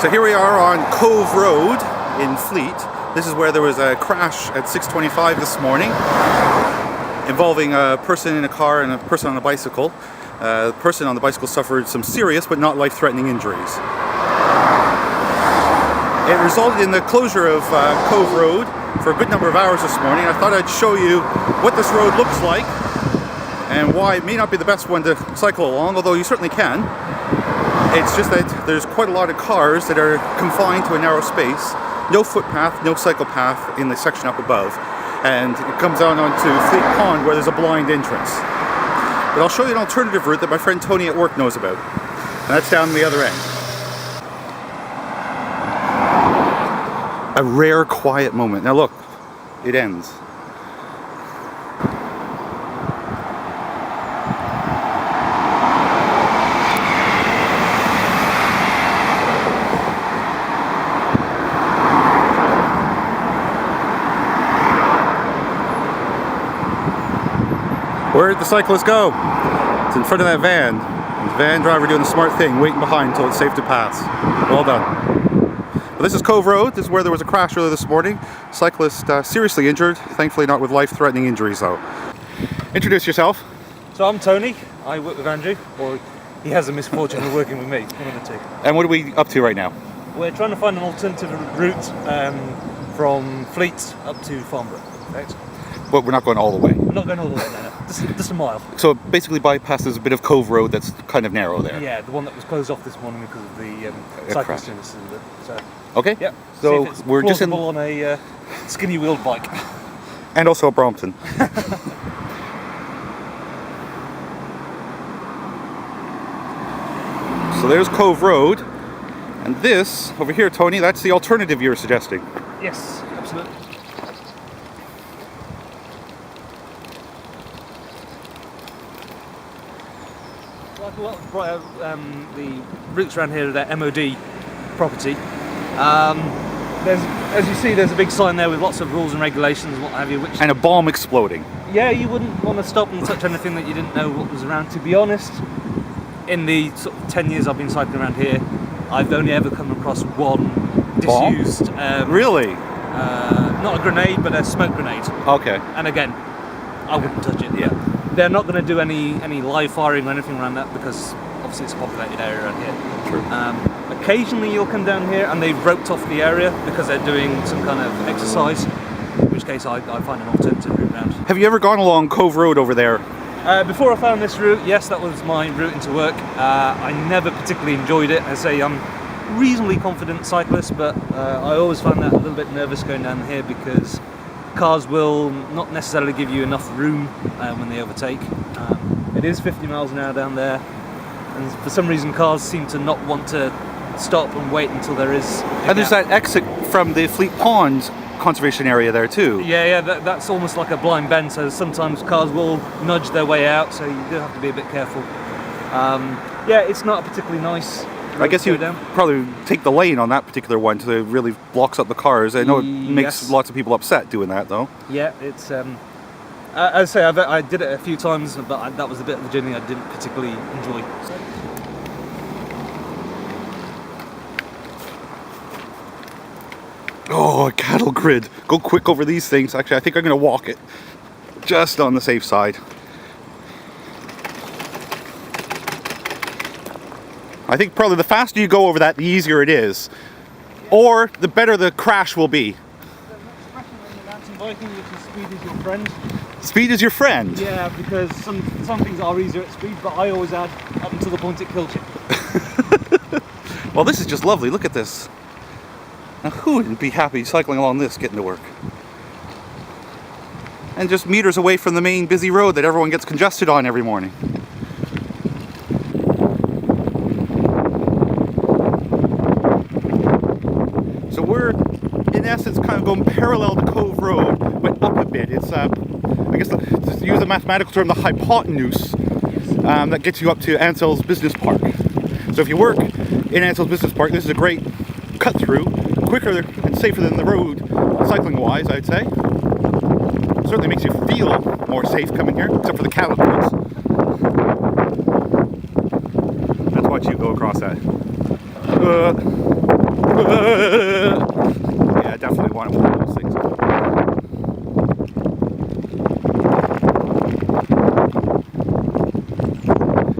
So here we are on Cove Road in Fleet. This is where there was a crash at 6:25 this morning involving a person in a car and a person on a bicycle. The person on the bicycle suffered some serious but not life-threatening injuries. It resulted in the closure of Cove Road for a good number of hours this morning. I thought I'd show you what this road looks like and why it may not be the best one to cycle along, although you certainly can. It's just that there's quite a lot of cars that are confined to a narrow space. No footpath, no cycle path in the section up above. And it comes out onto Fleet Pond where there's a blind entrance. But I'll show you an alternative route that my friend Tony at work knows about. And that's down the other end. A rare quiet moment. Now look, it ends. Where'd the cyclist go? It's in front of that van. The van driver doing the smart thing, waiting behind until it's safe to pass. Well done. But this is Cove Road. This is where there was a crash earlier this morning. Cyclist seriously injured, thankfully not with life-threatening injuries though. Introduce yourself. So I'm Tony. I work with Andrew, or he has the misfortune of working with me, one of the two. And what are we up to right now? We're trying to find an alternative route from Fleet up to Farnborough. Right? But we're not going all the way. We're not going all the way, no. Just a mile. So it basically bypasses a bit of Cove Road that's kind of narrow there. Yeah, the one that was closed off this morning because of the cyclist incident. So, okay. Yeah. So we're just on a skinny wheeled bike. And also a Brompton. So there's Cove Road. And this, over here, Tony, that's the alternative you're suggesting. Yes, absolutely. Like a lot of the routes around here are their MOD property. As you see, there's a big sign there with lots of rules and regulations and what have you. And a bomb exploding. Yeah, you wouldn't want to stop and touch anything that you didn't know what was around. To be honest, in the sort of 10 years I've been cycling around here, I've only ever come across one disused. Really? Not a grenade, but a smoke grenade. Okay. And again, I wouldn't touch it. Yeah. They're not going to do any live firing or anything around that because obviously it's a populated area around here. True. Occasionally you'll come down here and they've roped off the area because they're doing some kind of exercise, in which case I find an alternative route around. Have you ever gone along Cove Road over there? Before I found this route, yes, that was my route into work. I never particularly enjoyed it. I say I'm a reasonably confident cyclist, but I always find that a little bit nervous going down here because cars will not necessarily give you enough room when they overtake. It is 50 miles an hour down there, and for some reason cars seem to not want to stop and wait until there is a And there's gap. that exit from the Fleet Pond conservation area there too. Yeah, that's almost like a blind bend, so sometimes cars will nudge their way out, so you do have to be a bit careful. Yeah, it's not a particularly nice road. I guess you probably take the lane on that particular one so it really blocks up the cars. I know it makes lots of people upset doing that though. Yeah, it's as I say, I did it a few times, but that was a bit of the journey I didn't particularly enjoy. Oh, a cattle grid. Go quick over these things. Actually, I think I'm going to walk it. Just on the safe side. I think probably the faster you go over that, the easier it is. Or the better the crash will be. There's an expression when you're mountain biking, which is speed is your friend. Speed is your friend? Yeah, because some things are easier at speed, but I always add up until the point it kills you. Well, this is just lovely. Look at this. Now, who wouldn't be happy cycling along this, getting to work? And just meters away from the main busy road that everyone gets congested on every morning. So we're, in essence, kind of going parallel to Cove Road, but up a bit. It's, I guess, to use a mathematical term, the hypotenuse that gets you up to Ancells Business Park. So if you work in Ancells Business Park, this is a great cut through, quicker and safer than the road, cycling wise, I'd say. Certainly makes you feel more safe coming here, except for the cattle grids. Let's watch you go across that. Yeah, I definitely want one of those things.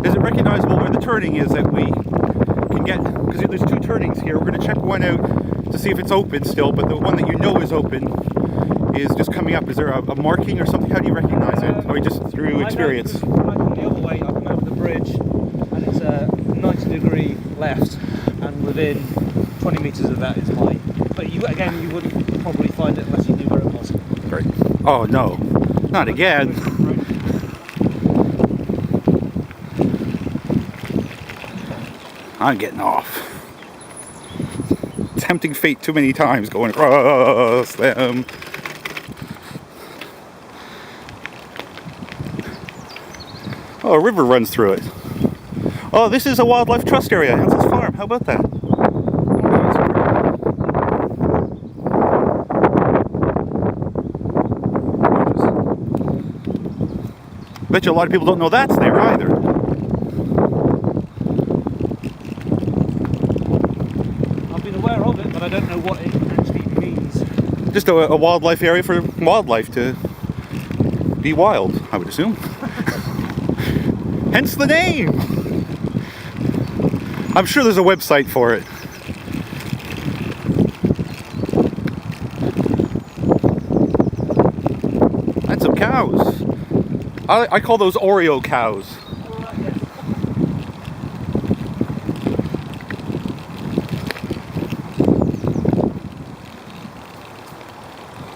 Is it recognizable where the turning is that we can get? Because there's two turnings here. We're going to check one out to see if it's open still, but the one that you know is open is just coming up. Is there a marking or something? How do you recognize it? Or just through experience? I come the other way, I come over the bridge and it's a 90-degree left, and within 20 metres of that is mine. But you wouldn't probably find it unless you knew where it was. Great. Oh no, not again. I'm getting off. Tempting fate too many times going across them. Oh, a river runs through it. Oh, this is a wildlife trust area. Ancells Farm. How about that? Bet you a lot of people don't know that's there either. I've been aware of it, but I don't know what it actually means. Just a wildlife area for wildlife to be wild, I would assume. Hence the name! I'm sure there's a website for it. That's some cows. I call those Oreo cows.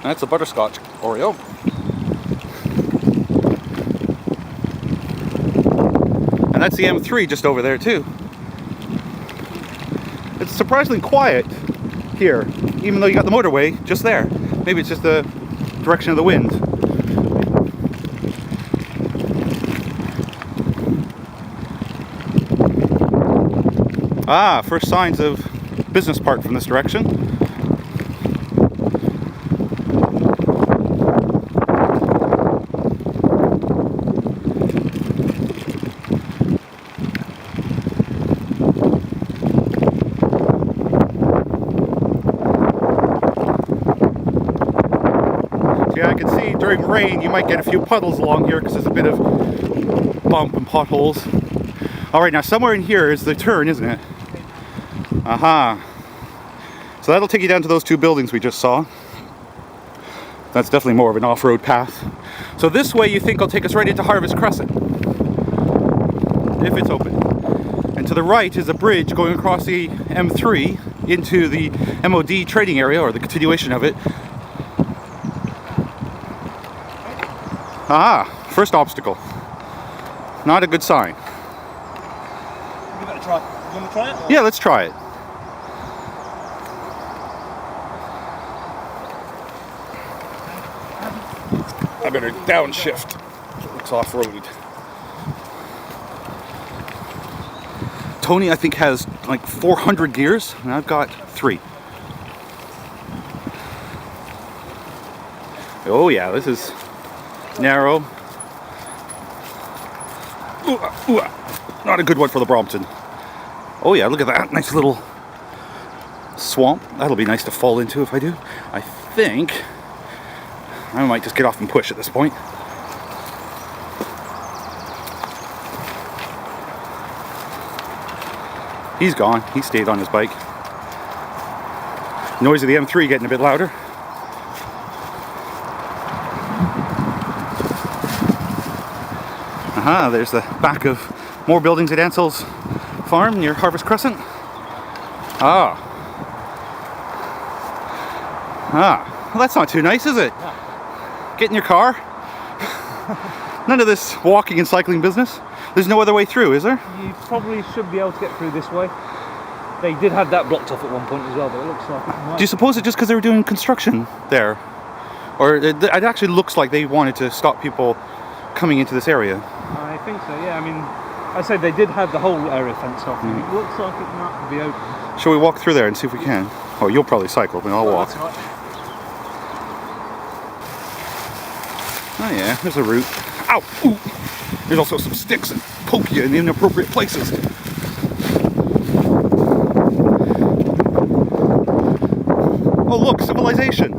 That's a butterscotch Oreo. And that's the M3 just over there too. It's surprisingly quiet here, even though you got the motorway just there. Maybe it's just the direction of the wind. Ah, first signs of business park from this direction. Yeah, I can see during rain you might get a few puddles along here because there's a bit of bump and potholes. Alright, now somewhere in here is the turn, isn't it? Aha. So that'll take you down to those two buildings we just saw. That's definitely more of an off-road path. So this way you think will take us right into Harvest Crescent, if it's open. And to the right is a bridge going across the M3 into the MOD trading area, or the continuation of it. Ah, first obstacle. Not a good sign. Give it a try. You want to try it? Or? Yeah, let's try it. I better downshift. It looks off-road. Tony, I think, has like 400 gears, and I've got 3. Oh yeah, this is narrow. Ooh, not a good one for the Brompton. Oh yeah, look at that, nice little swamp. That'll be nice to fall into if I do. I think I might just get off and push at this point. He's gone. He stayed on his bike. Noise of the M3 getting a bit louder. Aha, there's the back of more buildings at Ancells Farm near Harvest Crescent. Ah. Well, that's not too nice, is it? Yeah. Get in your car. None of this walking and cycling business. There's no other way through, is there? You probably should be able to get through this way. They did have that blocked off at one point as well, but it looks like... Do you suppose it's just because they were doing construction there? Or it actually looks like they wanted to stop people coming into this area? I think so, yeah. I mean, I said they did have the whole area fenced off. It looks like it might be open. Shall we walk through there and see if we can? Oh, you'll probably cycle, but I'll walk. That's right. Oh yeah, there's a route. Ow! Ooh. There's also some sticks that poke you in inappropriate places. Oh look, civilization!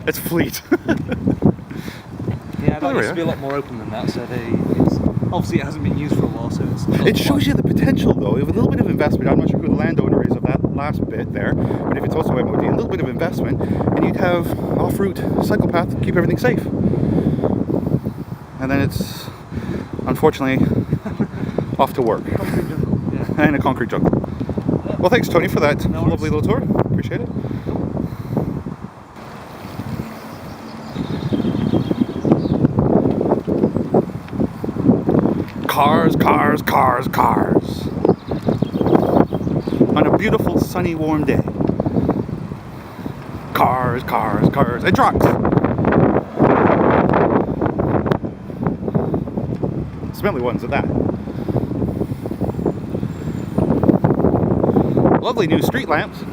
It's fleet. Yeah, that there we used to be a are. lot more open than that, so obviously it hasn't been used for a while, so it's... It shows you the potential though, with a little bit of investment. I'm not sure who the landowner is of that last bit there, but if it's also MOD, a little bit of investment, and you'd have off-route cycle path to keep everything safe. And then it's, unfortunately, off to work. Concrete jungle, yeah. And a concrete jungle. Well, thanks Tony for that No worries. lovely little tour. Appreciate it. Cars, cars, cars, cars. On a beautiful, sunny, warm day. Cars, cars, cars, and trucks. Smelly ones at that. Lovely new street lamps.